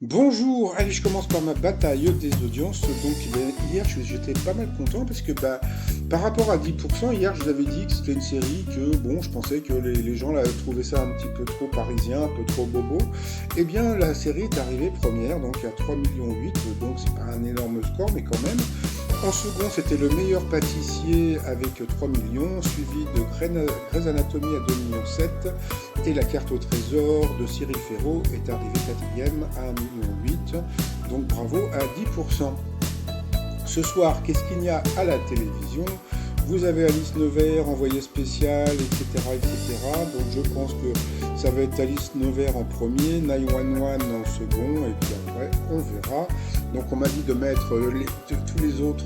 Bonjour, allez, je commence par ma bataille des audiences. Donc hier, j'étais pas mal content parce que par rapport à 10%, hier, je vous avais dit que c'était une série que, bon, je pensais que les gens là, trouvaient ça un petit peu trop parisien, un peu trop bobo. Eh bien, la série est arrivée première, donc à 3,8 millions, donc c'est pas un énorme score, mais quand même. En second, c'était le meilleur pâtissier avec 3 millions, suivi de Grey's Anatomy à 2,7 millions. Et la carte au trésor de Cyril Ferraud est arrivée quatrième à 1,8 million. Donc bravo à 10%. Ce soir, qu'est-ce qu'il y a à la télévision? Vous avez Alice Nevers, envoyé spécial, etc., etc. Donc je pense que ça va être Alice Nevers en premier, 911 en second, et puis après on verra. Donc on m'a dit de mettre tous les autres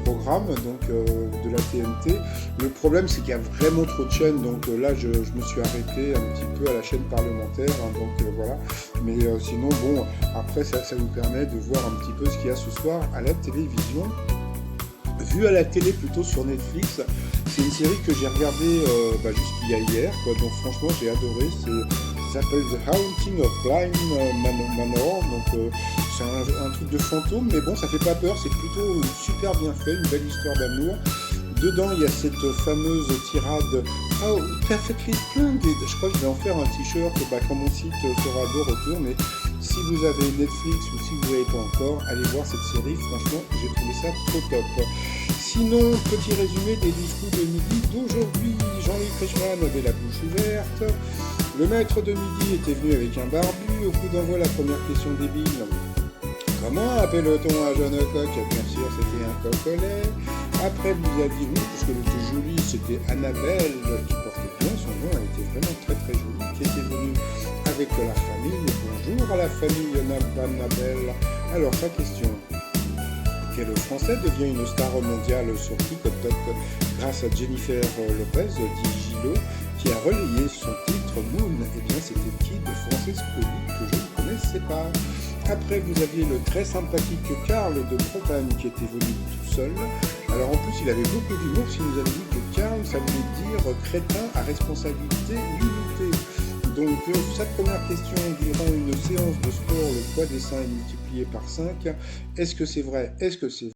programmes de la TNT. Le problème c'est qu'il y a vraiment trop de chaînes, donc là je me suis arrêté un petit peu à la chaîne parlementaire, hein, donc voilà. Mais sinon bon, après ça vous permet de voir un petit peu ce qu'il y a ce soir à la télévision. Vu à la télé plutôt sur Netflix, c'est une série que j'ai regardée jusqu'il y a hier, quoi. Donc franchement j'ai adoré. Ça s'appelle The Haunting of Bly Manor. Donc c'est un truc de fantôme, mais bon, ça fait pas peur. C'est plutôt super bien fait, une belle histoire d'amour. Dedans, il y a cette fameuse tirade Oh, perfectly splendid. Je crois que je vais en faire un t-shirt quand mon site sera de retour. Mais si vous avez Netflix ou si vous n'avez pas encore, allez voir cette série. Franchement, j'ai trouvé ça trop top. Sinon, petit résumé des discours de midi d'aujourd'hui. Jean-Luc Reichmann avait la bouche ouverte. Le maître de midi était venu avec un barbu. Au coup d'envoi, la première question débile. Comment appelle-t-on un jeune coq? Bien sûr, c'était un coq au lait. Après, vous aviez vu, puisque elle était jolie, c'était Annabelle qui portait bien son nom, elle était vraiment très très jolie, qui était venue avec la famille. Bonjour à la famille Annabelle. Alors, sa question. Quel Français devient une star mondiale sur TikTok grâce à Jennifer Lopez, dit Gilo, qui a relayé son titre Moon? Eh bien, c'était qui de Francis Coli que je ne connaissais pas. Après, vous aviez le très sympathique Karl de Bretagne qui était venu tout seul. Alors en plus, il avait beaucoup d'humour s'il nous avait dit que Karl, ça voulait dire crétin à responsabilité limitée. Donc, sa première question, durant une séance de sport, le poids des seins est multiplié par 5. Est-ce que c'est vrai? Est-ce que c'est